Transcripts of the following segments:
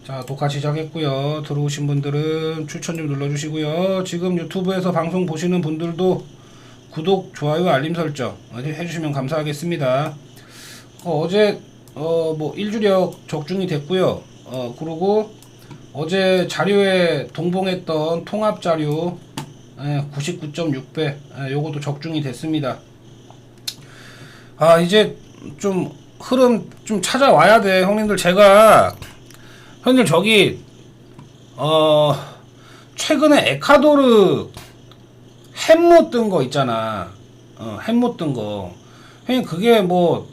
자, 독화 시작했고요. 들어오신 분들은 추천 좀 눌러주시고요. 지금 유튜브에서 방송 보시는 분들도 구독, 좋아요, 알림 설정 해주시면 감사하겠습니다. 어제 뭐 일주력 적중이 됐고요. 그리고 어제 자료에 동봉했던 통합 자료 99.6배 요것도 적중이 됐습니다. 이제 좀 흐름 좀 찾아와야 돼 형님들. 제가 형님들 저기 최근에 에콰도르 햄무 뜬 거 있잖아. 햄무 뜬 거. 형님 그게 뭐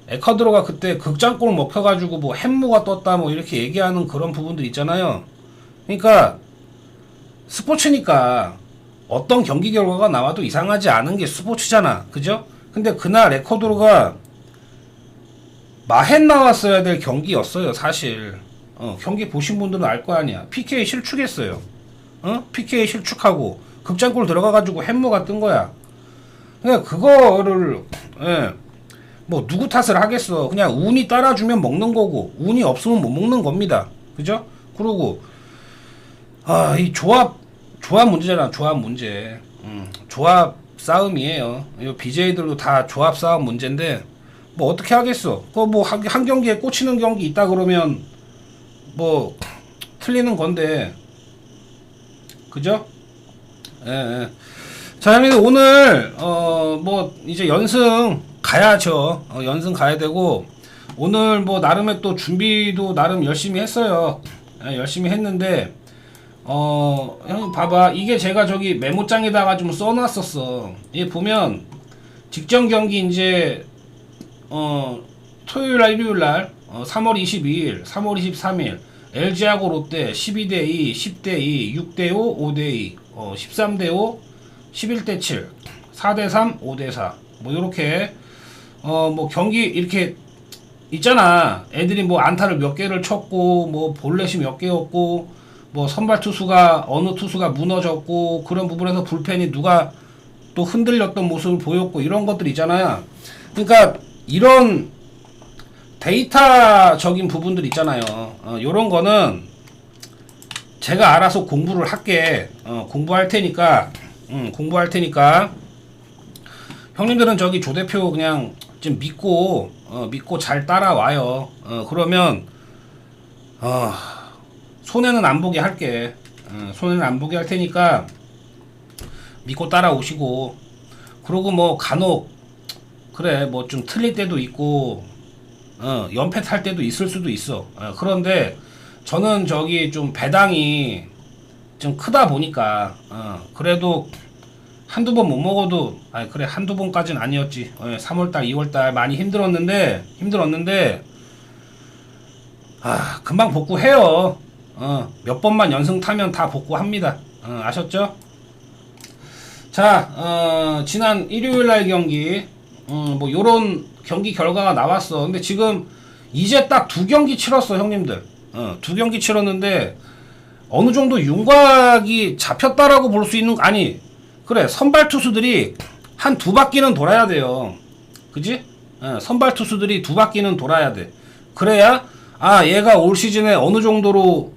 에콰도르가 그때 극장골 먹혀가지고 뭐 햄무가 떴다 뭐 이렇게 얘기하는 그런 부분들 있잖아요. 그러니까 스포츠니까 어떤 경기 결과가 나와도 이상하지 않은 게 스포츠잖아. 그죠? 근데 그날 에콰도르가 마헨 나왔어야 될 경기였어요 사실. 경기 보신 분들은 알 거 아니야. PK 실축했어요. PK 실축하고 극장골 들어가가지고 햄무가 뜬 거야. 그냥 그거를 뭐 누구 탓을 하겠어. 그냥 운이 따라주면 먹는 거고 운이 없으면 못 먹는 겁니다. 그죠? 그리고 이 조합 문제잖아. 조합 문제. 조합 싸움이에요. 이 BJ들도 다 조합 싸움 문제인데 뭐 어떻게 하겠어. 그거 뭐 한 경기에 꽂히는 경기 있다 그러면 뭐 틀리는 건데 그죠? 예. 자, 형님 오늘 뭐 이제 연승 가야죠. 연승 가야 되고 오늘 뭐 나름의 또 준비도 나름 열심히 했어요. 열심히 했는데 형 봐봐. 이게 제가 저기 메모장에다가 좀 써놨었어. 이 보면 직전 경기 이제 토요일날 일요일날 3월 22일 3월 23일 LG하고 롯데 12대2 10대2 6대5 5대2 13대5 11대7 4대3 5대4 뭐 요렇게 뭐 경기 이렇게 있잖아. 애들이 뭐 안타를 몇 개를 쳤고 뭐 볼넷이 몇 개였고 뭐 선발 투수가 어느 투수가 무너졌고 그런 부분에서 불펜이 누가 또 흔들렸던 모습을 보였고 이런 것들 있잖아요. 그러니까 이런 데이터적인 부분들 있잖아요. 요런 거는 제가 알아서 공부를 할게. 공부할 테니까 형님들은 저기 조 대표 그냥 좀 믿고 잘 따라와요. 그러면 손해는 안 보게 할게. 손해는 안 보게 할 테니까 믿고 따라오시고. 그러고 뭐 간혹 그래 뭐 좀 틀릴 때도 있고 연패 탈 때도 있을 수도 있어. 그런데 저는 저기 좀 배당이 좀 크다 보니까 그래도 한두 번 못 먹어도 그래 한두 번까지는 아니었지. 3월달 2월달 많이 힘들었는데 금방 복구해요. 몇 번만 연승 타면 다 복구합니다. 아셨죠? 자, 지난 일요일날 경기 뭐 요런 경기 결과가 나왔어. 근데 지금 이제 딱 2경기 치렀어 형님들. 2경기 치렀는데 어느 정도 윤곽이 잡혔다라고 볼 수 있는 아니 그래 선발 투수들이 한 2바퀴는 돌아야 돼요. 그지? 선발 투수들이 2바퀴는 돌아야 돼. 그래야 얘가 올 시즌에 어느 정도로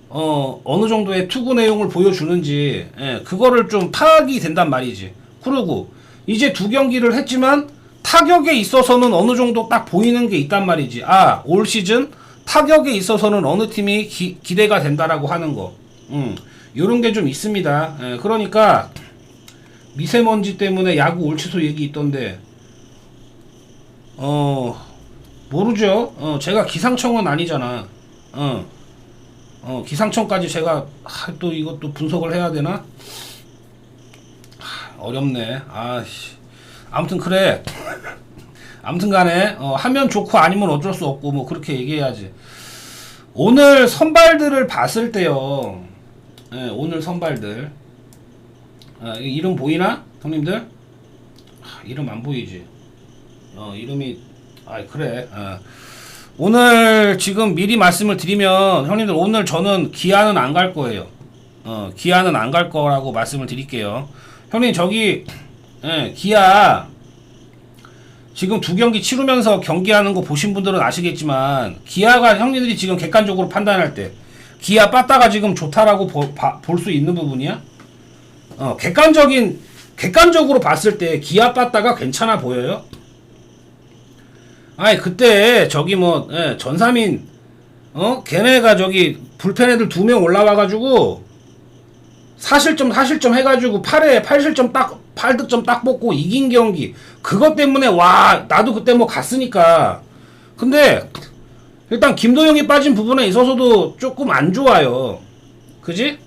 어느 정도의 투구 내용을 보여주는지 그거를 좀 파악이 된단 말이지. 그리고 이제 2경기를 했지만 타격에 있어서는 어느 정도 딱 보이는 게 있단 말이지. 올 시즌 타격에 있어서는 어느 팀이 기대가 된다라고 하는 거. 요런 게 좀 있습니다. 그러니까 미세먼지 때문에 야구 올 취소 얘기 있던데 모르죠. 제가 기상청은 아니잖아. 기상청까지 제가 또 이것도 분석을 해야 되나? 어렵네. 아무튼 그래. 아무튼 간에 하면 좋고 아니면 어쩔 수 없고 뭐 그렇게 얘기해야지. 오늘 선발들을 봤을 때요. 오늘 선발들 이름 보이나? 형님들? 이름 안 보이지? 이름이 그래. 오늘 지금 미리 말씀을 드리면 형님들 오늘 저는 기아는 안 갈 거예요. 기아는 안 갈 거라고 말씀을 드릴게요. 형님 저기 기아 지금 두 경기 치르면서 경기하는 거 보신 분들은 아시겠지만 기아가 형님들이 지금 객관적으로 판단할 때 기아 빠따가 지금 좋다라고 볼 수 있는 부분이야? 객관적으로 봤을 때 기아 빠따가 괜찮아 보여요? 아니 그때 저기 뭐 전삼인 걔네가 저기 불펜 애들 2명 올라와가지고 사실점 해가지고 8실점 딱 8득점 딱 뽑고 이긴 경기 그것 때문에 와 나도 그때 뭐 갔으니까. 근데 일단 김도영이 빠진 부분에 있어서도 조금 안 좋아요. 그지?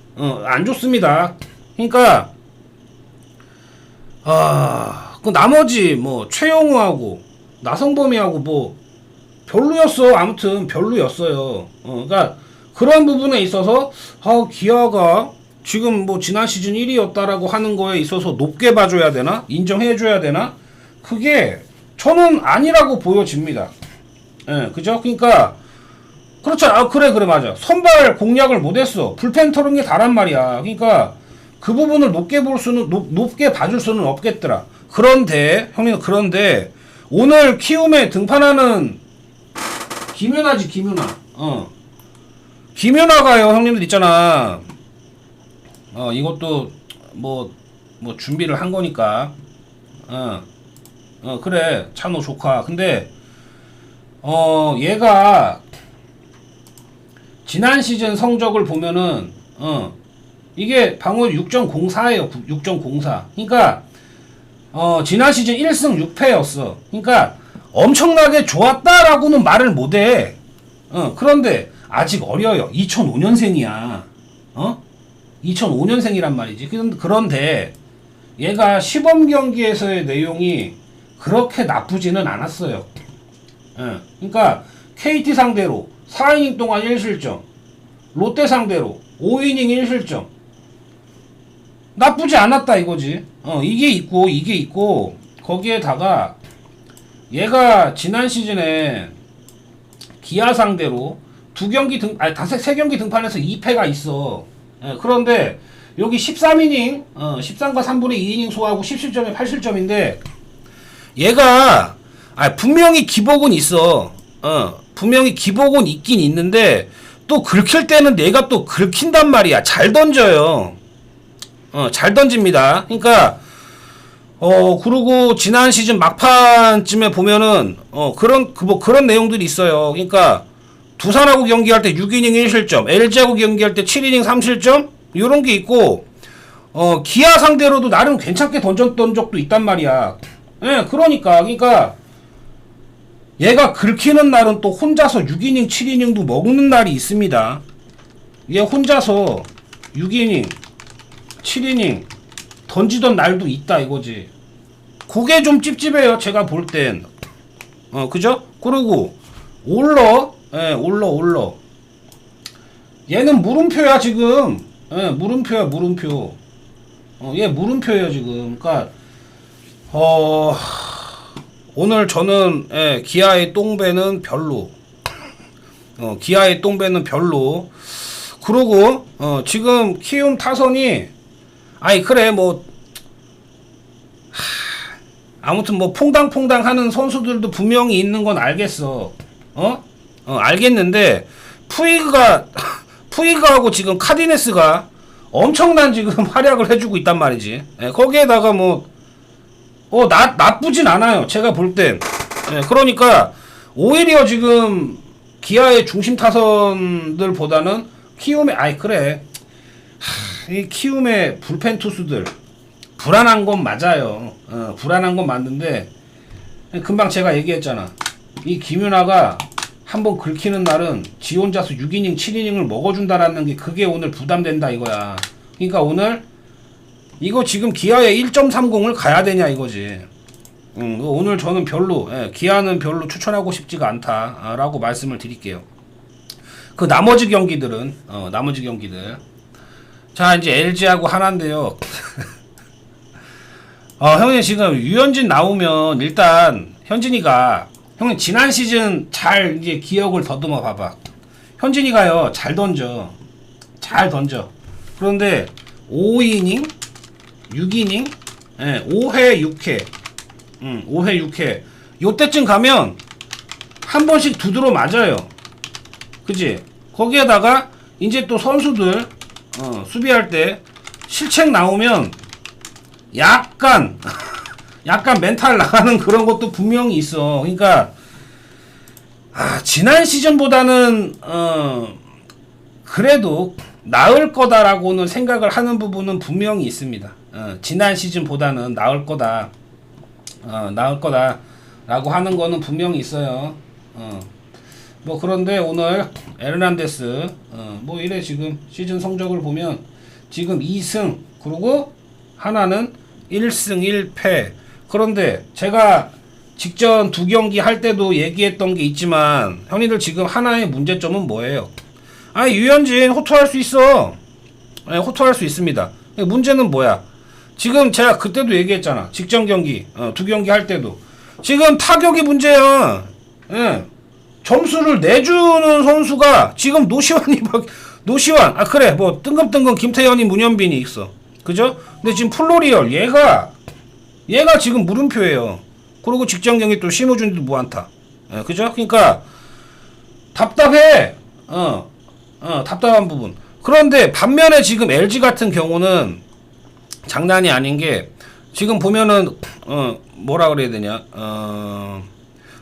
안 좋습니다. 그러니까 그 나머지 뭐 최영우하고 나성범이하고 뭐 별로였어. 아무튼 별로였어요. 그러니까 그런 부분에 있어서 기아가 지금 뭐 지난 시즌 1위였다라고 하는 거에 있어서 높게 봐줘야 되나? 인정해줘야 되나? 그게 저는 아니라고 보여집니다. 그죠? 그러니까 그렇죠. 그래 맞아. 선발 공략을 못했어. 불펜 털은 게 다란 말이야. 그러니까 그 부분을 높게 봐줄 수는 없겠더라. 그런데 형님 오늘 키움에 등판하는 김윤아지 김윤아. 김윤아가요 형님들 있잖아. 이것도 뭐 준비를 한 거니까. 그래 찬호 조카. 근데 얘가 지난 시즌 성적을 보면은 이게 방어율 6.04예요. 6.04. 그러니까 지난 시즌 1승 6패였어. 그러니까 엄청나게 좋았다라고는 말을 못해. 그런데 아직 어려요. 2005년생이야. 2005년생이란 말이지. 그런데 얘가 시범 경기에서의 내용이 그렇게 나쁘지는 않았어요. 그러니까 KT 상대로 4이닝 동안 1실점, 롯데 상대로 5이닝 1실점. 나쁘지 않았다 이거지. 이게 있고 거기에다가 얘가 지난 시즌에 기아 상대로 3경기 등판해서 2패가 있어. 그런데 여기 13이닝 13과 3분의 2이닝 소화하고 10실점에 8실점인데 얘가 분명히 기복은 있어. 분명히 기복은 있긴 있는데 또 긁힐 때는 내가 또 긁힌단 말이야. 잘 던져요. 잘 던집니다. 그러니까 그리고 지난 시즌 막판쯤에 보면은 그런 내용들이 있어요. 그러니까 두산하고 경기할 때 6이닝 1실점, LG하고 경기할 때 7이닝 3실점 요런 게 있고 기아 상대로도 나름 괜찮게 던졌던 적도 있단 말이야. 그러니까 얘가 긁히는 날은 또 혼자서 6이닝 7이닝도 먹는 날이 있습니다. 얘 혼자서 6이닝 7이닝 던지던 날도 있다 이거지. 그게 좀 찝찝해요 제가 볼 땐. 그죠? 그리고 올러 얘는 물음표야 지금. 물음표야 물음표. 얘 물음표예요 지금. 그러니까 오늘 저는 기아의 똥배는 별로. 기아의 똥배는 별로. 그러고 지금 키움 타선이 그래 뭐 아무튼 뭐 퐁당퐁당 하는 선수들도 분명히 있는 건 알겠어. 알겠는데 푸이그하고 지금 카디네스가 엄청난 지금 활약을 해주고 있단 말이지. 거기에다가 뭐 나쁘진 않아요 제가 볼 땐. 그러니까 오히려 지금 기아의 중심 타선들보다는 키움의 그래 이 키움의 불펜 투수들 불안한 건 맞아요. 불안한 건 맞는데 금방 제가 얘기했잖아. 이 김윤아가 한번 긁히는 날은 지 혼자서 6이닝 7이닝을 먹어준다라는 게 그게 오늘 부담된다 이거야. 그러니까 오늘 이거 지금 기아의 1.30을 가야 되냐 이거지. 오늘 저는 별로 기아는 별로 추천하고 싶지가 않다라고 말씀을 드릴게요. 그 나머지 경기들 자 이제 LG하고 하나인데요. 형님 지금 유현진 나오면 일단 현진이가 형님 지난 시즌 잘 이제 기억을 더듬어 봐봐. 현진이가요 잘 던져. 그런데 5이닝 6이닝 5회 6회 5회 6회 요때쯤 가면 한 번씩 두드러 맞아요. 그지? 거기에다가 이제 또 선수들 수비할 때 실책 나오면 약간 약간 멘탈 나가는 그런 것도 분명히 있어. 그러니까 지난 시즌보다는 그래도 나을 거다라고는 생각을 하는 부분은 분명히 있습니다. 지난 시즌보다는 나을 거다. 나을 거다라고 하는 거는 분명히 있어요. 뭐 그런데 오늘 에르난데스 뭐 이래 지금 시즌 성적을 보면 지금 2승 그리고 하나는 1승 1패. 그런데 제가 직전 두 경기 할 때도 얘기했던 게 있지만 형님들 지금 하나의 문제점은 뭐예요? 유현진 호투할 수 있어. 호투할 수 있습니다. 문제는 뭐야? 지금 제가 그때도 얘기했잖아. 직전 경기 두 경기 할 때도 지금 타격이 문제야. 점수를 내주는 선수가 지금 노시환 그래 뭐 뜬금뜬금 김태현이 문현빈이 있어. 그죠? 근데 지금 플로리얼 얘가 지금 물음표예요. 그리고 직전 경기 또 심우준도 무안타. 그죠? 그러니까 답답해. 답답한 부분. 그런데 반면에 지금 LG 같은 경우는 장난이 아닌 게 지금 보면은 뭐라 그래야 되냐?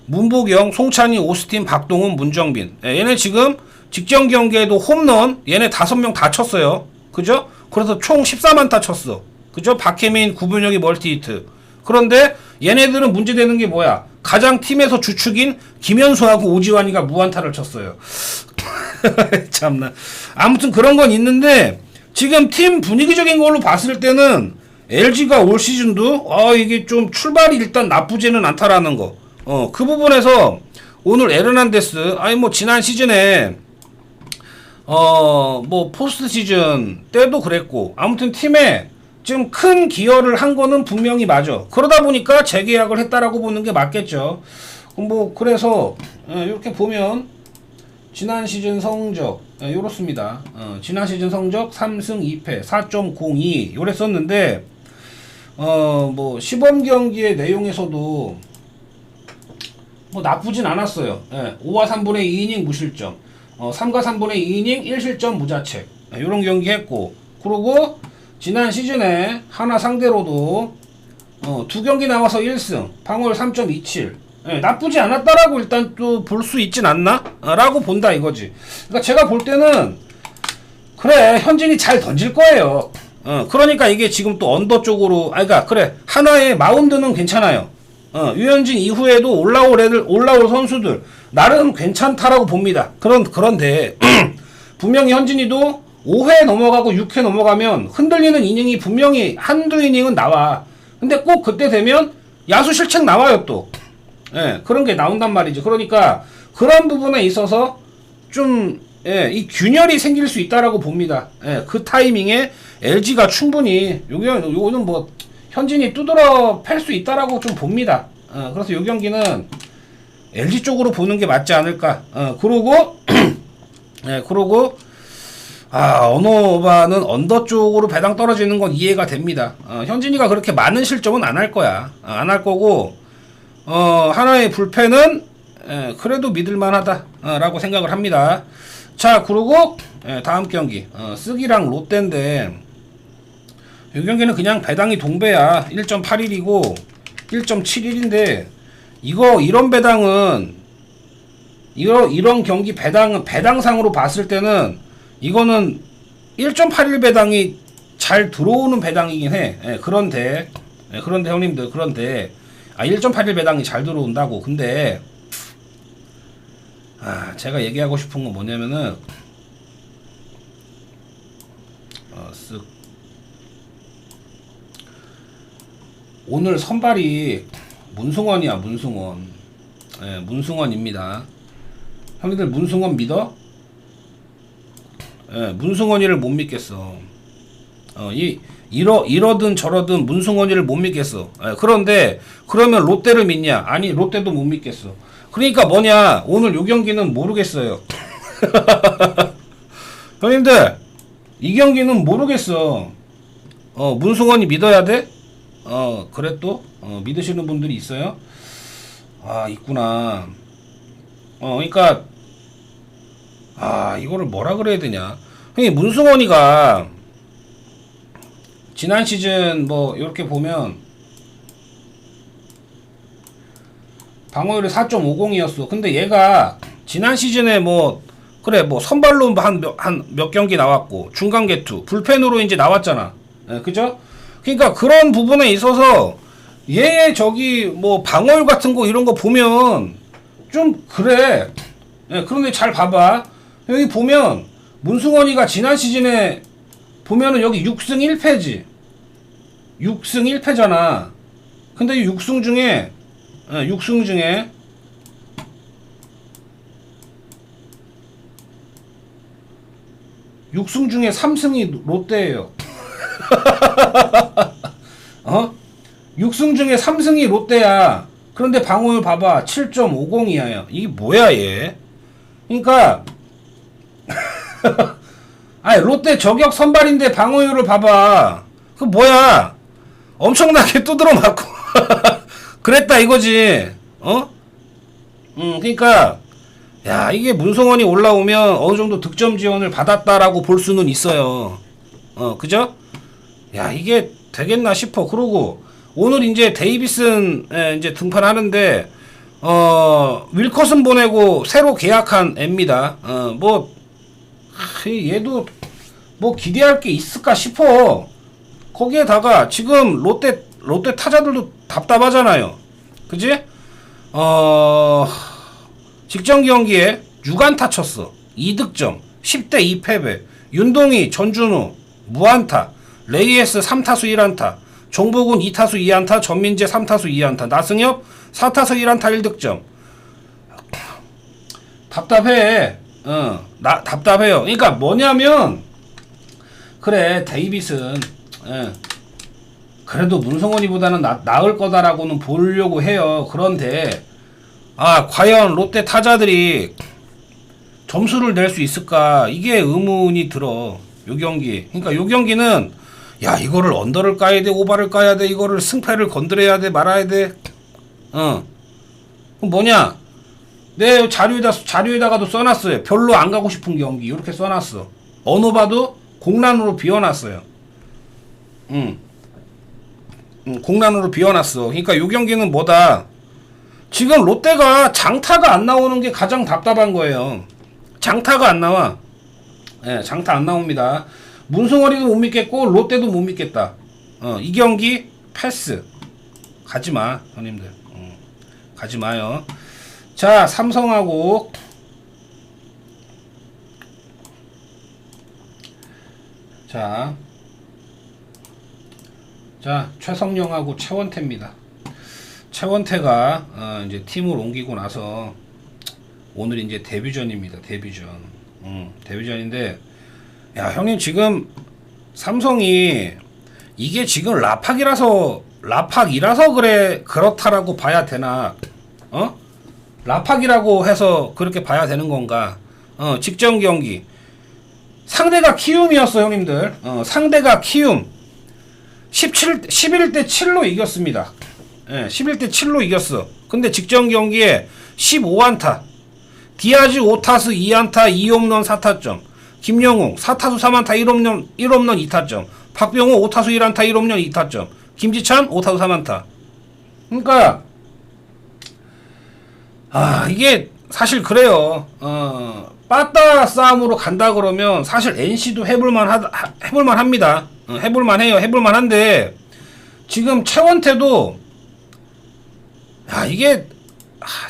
문보경, 송찬희, 오스틴, 박동훈, 문정빈. 얘네 지금 직전 경기에도 홈런 얘네 5명 다 쳤어요. 그죠? 그래서 총 14만타 쳤어. 그죠? 박혜민, 구분혁이 멀티히트. 그런데 얘네들은 문제되는 게 뭐야? 가장 팀에서 주축인 김현수하고 오지환이가 무안타를 쳤어요. 참나. 아무튼 그런 건 있는데 지금 팀 분위기적인 걸로 봤을 때는 LG가 올 시즌도 이게 좀 출발이 일단 나쁘지는 않다라는 거. 그 부분에서 오늘 에르난데스 뭐 지난 시즌에 뭐 포스트 시즌 때도 그랬고 아무튼 팀에 좀 큰 기여를 한 거는 분명히 맞아. 그러다 보니까 재계약을 했다라고 보는 게 맞겠죠. 뭐 그래서 이렇게 보면 지난 시즌 성적 요렇습니다. 지난 시즌 성적 3승 2패 4.02 요랬었는데 뭐 시범 경기의 내용에서도 뭐 나쁘진 않았어요. 5와 3분의 2이닝 무실점, 3과 3분의 2이닝 1실점 무자책 요런 경기 했고, 그리고 지난 시즌에 하나 상대로도 두 경기 나와서 1승 방어율 3.27 나쁘지 않았다라고 일단 또 볼 수 있진 않나? 라고 본다 이거지. 그러니까 제가 볼 때는 그래 현진이 잘 던질 거예요. 그러니까 이게 지금 또 언더 쪽으로 그러니까 그래 하나의 마운드는 괜찮아요. 유현진 이후에도 올라올 선수들 나름 괜찮다라고 봅니다. 그런데 분명히 현진이도 5회 넘어가고 6회 넘어가면 흔들리는 이닝이 분명히 한두 이닝은 나와. 근데 꼭 그때 되면 야수 실책 나와요 또. 그런 게 나온단 말이죠. 그러니까 그런 부분에 있어서 좀 이 균열이 생길 수 있다라고 봅니다. 그 타이밍에 LG가 충분히 요거는 뭐 현진이 두드러 팰 수 있다라고 좀 봅니다. 그래서 요 경기는 LG 쪽으로 보는 게 맞지 않을까. 그러고 언어바는 언더 쪽으로 배당 떨어지는 건 이해가 됩니다. 현진이가 그렇게 많은 실점은 안 할 거야. 안 할 거고, 하나의 불펜은, 그래도 믿을만하다라고 생각을 합니다. 자, 그리고, 다음 경기, 쓰기랑 롯데인데, 이 경기는 그냥 배당이 동배야. 1.81이고, 1.71인데, 이런 배당은, 이런 경기 배당상으로 봤을 때는, 이거는 1.81 배당이 잘 들어오는 배당이긴 해. 그런데 형님들, 1.81 배당이 잘 들어온다고. 근데, 제가 얘기하고 싶은 건 뭐냐면은, 오늘 선발이 문승원이야, 문승원. 문승원입니다. 형님들 문승원 믿어? 문승원이를 못 믿겠어. 이러든 저러든 문승원이를 못 믿겠어. 그런데 그러면 롯데를 믿냐? 아니 롯데도 못 믿겠어. 그러니까 뭐냐? 오늘 요 경기는 모르겠어요. 형님들 이 경기는 모르겠어. 문승원이 믿어야 돼? 그래 또 믿으시는 분들이 있어요. 아, 있구나. 그러니까 이거를 뭐라 그래야 되냐. 형님, 문승원이가 지난 시즌 뭐 이렇게 보면 방어율이 4.50이었어. 근데 얘가 지난 시즌에 뭐 그래 뭐 선발로 한 몇 경기 나왔고 중간 개투 불펜으로 이제 나왔잖아. 예, 그죠? 그러니까 그런 부분에 있어서 얘의 저기 뭐 방어율 같은 거 이런 거 보면 좀 그래. 예, 그런데 잘 봐봐. 여기 보면 문승원이가 지난 시즌에 보면은 여기 6승 1패지. 6승 1패잖아. 근데 이 6승 중에 6승 중에 육승 중에 3승이 롯데예요. 6승 중에 3승이 롯데야. 그런데 방어율 봐봐. 7.50이야. 이게 뭐야 얘. 그러니까 아니 롯데 저격 선발인데 방어율을 봐봐. 그 뭐야. 엄청나게 두드러 맞고 그랬다 이거지. 그러니까 야, 이게 문성원이 올라오면 어느 정도 득점 지원을 받았다라고 볼 수는 있어요. 그죠? 야, 이게 되겠나 싶어. 그러고 오늘 이제 데이비슨 이제 등판하는데 윌커슨 보내고 새로 계약한 애입니다. 얘도 뭐 기대할 게 있을까 싶어. 거기에다가 지금 롯데 타자들도 답답하잖아요. 그지? 직전 경기에 6안타 쳤어. 2득점, 10대 2패배. 윤동희, 전준우, 무안타. 레이에스 3타수 1안타. 종복은 2타수 2안타. 전민재 3타수 2안타. 나승엽 4타수 1안타 1득점. 답답해. 답답해요. 그러니까 뭐냐면 그래 데이빗은 그래도 문성원이보다는 나을 거다라고는 보려고 해요. 그런데 과연 롯데 타자들이 점수를 낼 수 있을까? 이게 의문이 들어. 요 경기. 그러니까 요 경기는 야, 이거를 언더를 까야 돼, 오버를 까야 돼, 이거를 승패를 건드려야 돼, 말아야 돼. 그럼 뭐냐? 내 자료에다가도 써놨어요. 별로 안 가고 싶은 경기. 이렇게 써놨어. 어느 봐도 공란으로 비워놨어요. 공란으로 비워놨어. 그러니까 요 경기는 뭐다? 지금 롯데가 장타가 안 나오는 게 가장 답답한 거예요. 장타가 안 나와. 예, 장타 안 나옵니다. 문승원이도 못 믿겠고 롯데도 못 믿겠다. 이 경기 패스. 가지마 형님들. 가지마요. 자, 삼성하고 자 최성령하고 최원태입니다. 최원태가 이제 팀을 옮기고 나서 오늘 이제 데뷔전입니다. 데뷔전인데 야, 형님 지금 삼성이 이게 지금 라팍이라서 그렇다라고 봐야 되나? 라팍이라고 해서 그렇게 봐야 되는 건가? 직전 경기 상대가 키움이었어, 형님들. 상대가 키움 11대 7로 이겼습니다. 11대 7로 이겼어. 근데 직전 경기에 15안타. 디아즈 5타수 2안타 2홈런 4타점. 김영웅 4타수 3안타 1홈런 2타점. 박병호 5타수 1안타 1홈런 2타점. 김지찬 5타수 3안타. 그러니까 이게 사실 그래요. 빠따 싸움으로 간다 그러면 사실 NC도 해볼만 합니다. 해볼만 한데 지금 최원태도 이게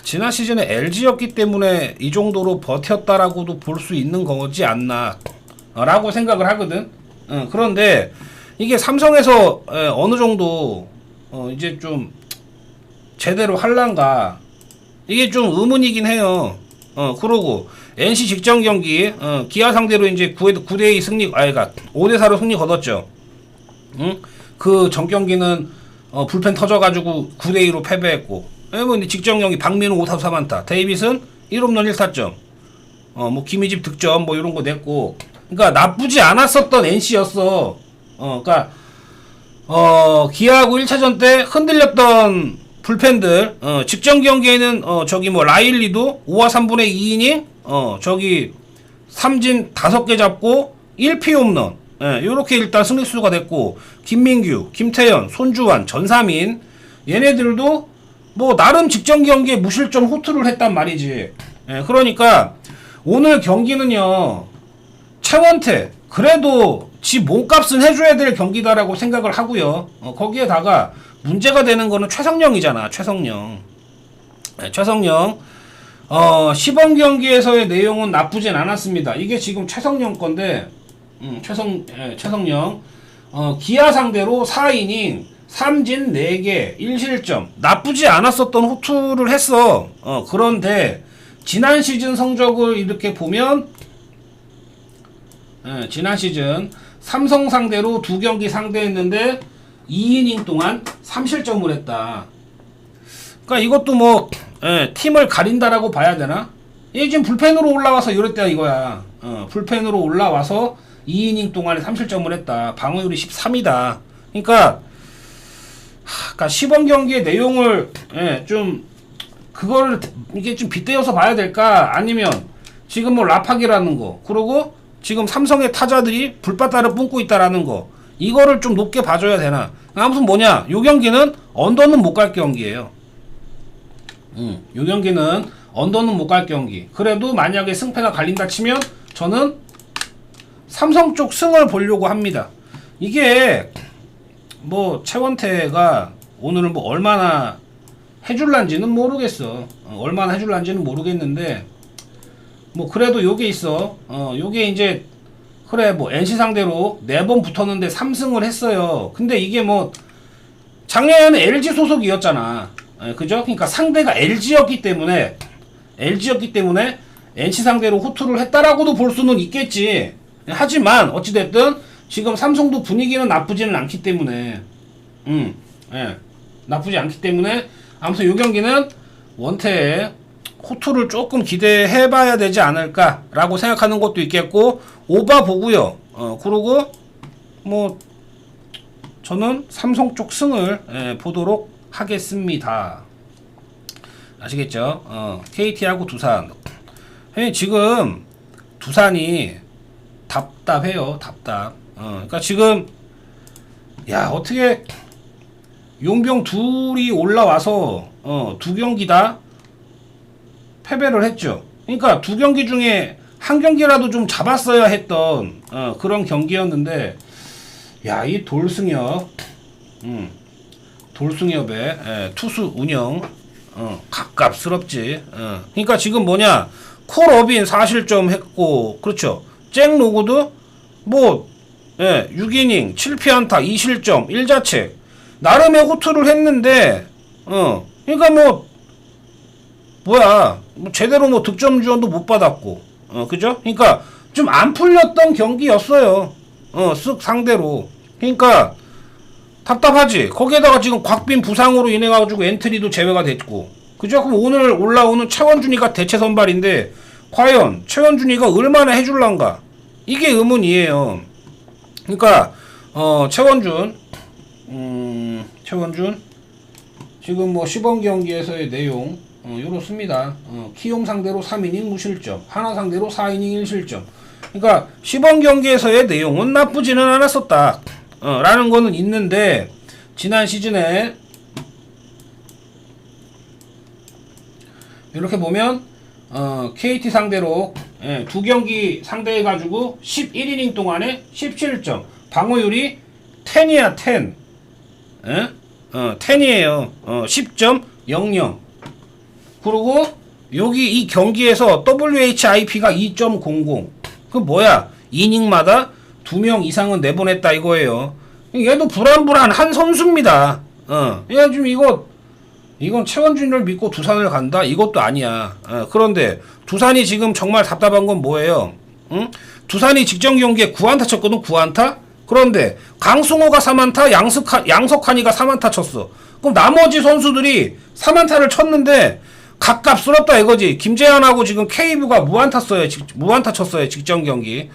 지난 시즌에 LG였기 때문에 이 정도로 버텼다라고도 볼 수 있는 거지 않나 라고 생각을 하거든. 그런데 이게 삼성에서 어느 정도 이제 좀 제대로 할란가 이게 좀 의문이긴 해요. 그러고 NC 직전 경기 기아 상대로 이제 9대2 승리, 5대4로 승리 거뒀죠. 그 전 경기는 불펜 터져가지고 9대2로 패배했고, 뭐 직전 경기 박민우 5타수 3안타, 데이빗은 1홈런 1타점, 뭐 김희집 득점 뭐 이런 거 냈고, 그러니까 나쁘지 않았었던 NC였어. 그러니까 기아하고 1차전 때 흔들렸던 불펜들 직전 경기에는 저기 뭐 라일리도 5와 3분의 2이닝 저기 삼진 5개 잡고 1피 홈런 요렇게 일단 승리수가 됐고 김민규, 김태현, 손주환, 전삼인 얘네들도 뭐 나름 직전 경기에 무실점 호투를 했단 말이지. 그러니까 오늘 경기는요 최원태 그래도 지 몸값은 해줘야 될 경기다라고 생각을 하고요. 거기에다가 문제가 되는 거는 최성령이잖아. 최성령. 시범 경기에서의 내용은 나쁘진 않았습니다. 이게 지금 최성령 건데, 최성령. 기아 상대로 4이닝, 삼진 4개, 1실점. 나쁘지 않았었던 호투를 했어. 그런데, 지난 시즌 성적을 이렇게 보면, 지난 시즌 삼성 상대로 2경기 상대했는데, 2이닝 동안 3실점을 했다. 그러니까 이것도 뭐 팀을 가린다라고 봐야 되나? 얘 지금 불펜으로 올라와서 이랬다 이거야. 불펜으로 올라와서 2이닝 동안에 3실점을 했다. 방어율이 13이다. 그러니까 시범 경기의 내용을 좀 그거를 이게 좀 빗대어서 봐야 될까? 아니면 지금 뭐 라팍이라는 거, 그리고 지금 삼성의 타자들이 불바다를 뿜고 있다라는 거, 이거를 좀 높게 봐줘야 되나? 아무튼 뭐냐, 요 경기는 언더는 못 갈 경기예요. 요 경기는 언더는 못 갈 경기. 그래도 만약에 승패가 갈린다 치면 저는 삼성 쪽 승을 보려고 합니다. 이게 뭐 최원태가 오늘은 뭐 얼마나 해줄란지는 모르겠어. 얼마나 해줄란지는 모르겠는데 뭐 그래도 요게 있어. 요게 이제 그래 뭐 NC 상대로 4번 붙었는데 3승을 했어요. 근데 이게 뭐 작년에는 LG 소속이었잖아. 그죠? 그러니까 상대가 LG였기 때문에 NC 상대로 호투를 했다라고도 볼 수는 있겠지. 하지만 어찌됐든 지금 삼성도 분위기는 나쁘지는 않기 때문에 나쁘지 않기 때문에 아무튼 이 경기는 원태의 호투를 조금 기대해봐야 되지 않을까라고 생각하는 것도 있겠고, 오바 보고요. 그리고 뭐 저는 삼성 쪽 승을 보도록 하겠습니다. 아시겠죠? KT하고 두산. 지금 두산이 답답해요. 답답. 그러니까 지금 야 어떻게 용병 둘이 올라와서 2경기다 패배를 했죠. 그러니까 2경기 중에 한 경기라도 좀 잡았어야 했던 그런 경기였는데, 야 이 돌승엽의 투수 운영 갑갑스럽지. 그러니까 지금 뭐냐, 콜어빈 4실점 했고, 그렇죠. 잭 로그도 뭐 6이닝 7피안타 2실점 1자책 나름의 호투를 했는데 그러니까 뭐야 뭐 제대로 뭐 득점 지원도 못 받았고, 그죠? 그러니까 좀 안 풀렸던 경기였어요. 쓱 상대로. 그러니까 답답하지. 거기에다가 지금 곽빈 부상으로 인해 가지고 엔트리도 제외가 됐고, 그죠? 그럼 오늘 올라오는 최원준이가 대체 선발인데 과연 최원준이가 얼마나 해줄란가, 이게 의문이에요. 그러니까 최원준 지금 뭐 시범 경기에서의 내용 요렇습니다. 키움 상대로 3이닝 무실점, 하나 상대로 4이닝 1실점. 그러니까 시범 경기에서의 내용은 나쁘지는 않았었다 라는 거는 있는데, 지난 시즌에 이렇게 보면 KT 상대로 2경기 상대해가지고 11이닝 동안에 17점, 방어율이 10이야 10. 10이에요. 10.00. 그리고 여기 이 경기에서 WHIP가 2.00. 그 뭐야, 이닝마다 2명 이상은 내보냈다 이거예요. 얘도 불안불안한 선수입니다. 얘 지금 이건 최원준을 믿고 두산을 간다? 이것도 아니야. 그런데 두산이 지금 정말 답답한 건 뭐예요? 두산이 직전 경기에 9안타 쳤거든. 9안타? 그런데 강승호가 3안타, 양석환이가 3안타 쳤어. 그럼 나머지 선수들이 3안타를 쳤는데 갑갑스럽다 이거지. 김재환하고 지금 KB가 무안타 쳤어요. 직전 경기.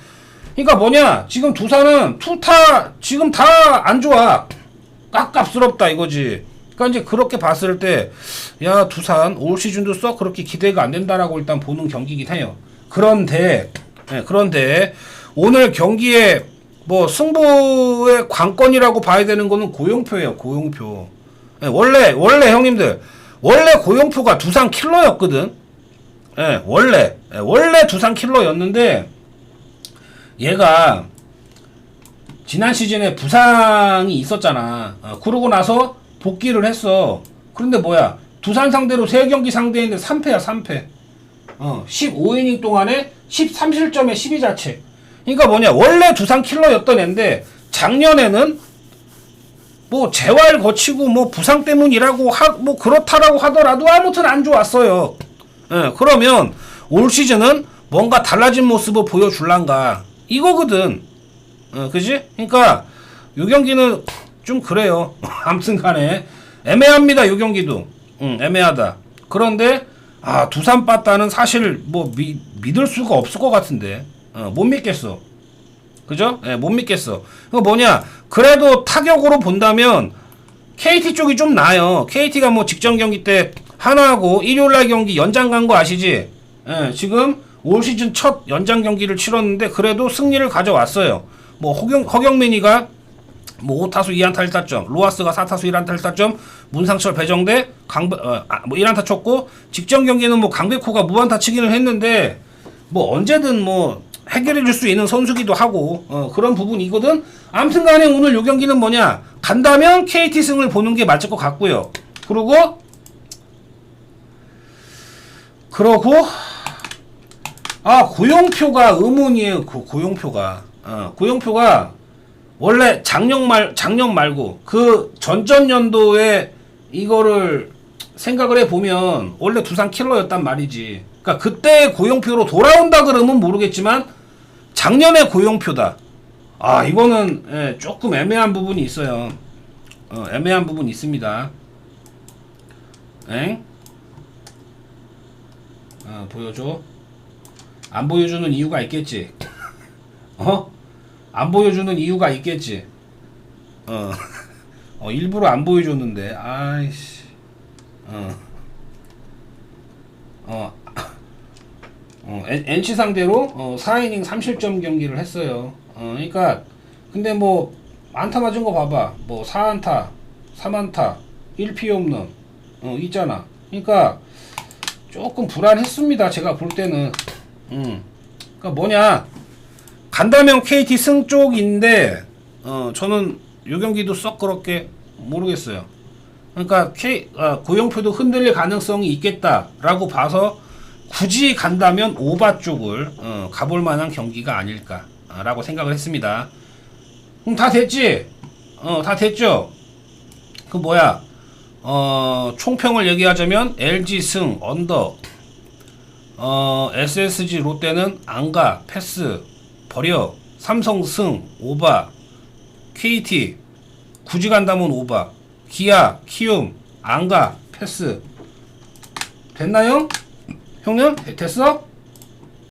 그러니까 뭐냐, 지금 두산은 투타 지금 다 안 좋아. 갑갑스럽다 이거지. 그러니까 이제 그렇게 봤을 때, 야, 두산 올 시즌도 썩 그렇게 기대가 안 된다라고 일단 보는 경기긴 해요. 그런데, 그런데 오늘 경기에 뭐 승부의 관건이라고 봐야 되는 거는 고용표예요, 고용표. 원래 형님들, 원래 고용표가 두산 킬러였거든. 원래 두산 킬러였는데, 얘가 지난 시즌에 부상이 있었잖아. 그러고 나서 복귀를 했어. 그런데 뭐야, 두산 상대로 3경기 상대했는데 3패야 3패. 15이닝 동안에 13실점에 12자책. 그러니까 뭐냐, 원래 두산 킬러였던 앤데 작년에는 뭐 재활 거치고 뭐 부상 때문이라고 뭐 그렇다라고 하더라도 아무튼 안 좋았어요. 그러면 올 시즌은 뭔가 달라진 모습을 보여줄란가 이거거든. 그지? 그러니까 요 경기는 좀 그래요. 아무튼 간에 애매합니다. 요 경기도 애매하다. 그런데 두산 빠따는 사실 뭐 믿을 수가 없을 것 같은데 못 믿겠어. 그죠? 못 믿겠어. 그 뭐냐, 그래도 타격으로 본다면 KT 쪽이 좀 나아요. KT가 뭐 직전 경기 때 하나하고 일요일날 경기 연장 간 거 아시지? 지금 올 시즌 첫 연장 경기를 치렀는데 그래도 승리를 가져왔어요. 뭐 허경민이가 뭐 5타수 2안타 1타점, 로하스가 4타수 1안타 1타점, 문상철, 배정대 뭐 1안타 쳤고, 직전 경기는 뭐 강백호가 무안타 치기는 했는데 뭐 언제든 뭐 해결해 줄 수 있는 선수기도 하고 그런 부분이거든. 아무튼 간에 오늘 요 경기는 뭐냐, 간다면 KT 승을 보는 게 맞을 것 같고요. 그러고 고용표가 의문이에요. 고용표가 원래 작년 말고 그 전전년도에 이거를 생각을 해보면 원래 두산 킬러였단 말이지. 그러니까 그때 고용표로 돌아온다 그러면 모르겠지만 작년에 고용표다. 이거는 조금 애매한 부분이 있어요. 애매한 부분이 있습니다. 보여줘. 안 보여주는 이유가 있겠지. 안 보여주는 이유가 있겠지. 일부러 안 보여줬는데, 아이씨. NC 상대로 4이닝 3실점 경기를 했어요. 그러니까 근데 뭐 안타 맞은 거 봐봐. 뭐 4안타, 3안타, 1피해 홈런 있잖아. 그러니까 조금 불안했습니다. 제가 볼 때는. 그러니까 뭐냐, 간다면 KT 승 쪽인데 저는 요 경기도 썩 그렇게 모르겠어요. 그러니까 고용표도 흔들릴 가능성이 있겠다라고 봐서 굳이 간다면 오바 쪽을 가볼 만한 경기가 아닐까라고 생각을 했습니다. 그럼 다 됐지? 다 됐죠? 그 뭐야, 총평을 얘기하자면 LG 승 언더, SSG 롯데는 안가 패스 버려, 삼성 승 오바, KT 굳이 간다면 오바, 기아 키움 안가 패스. 됐나요? 형님? 됐어?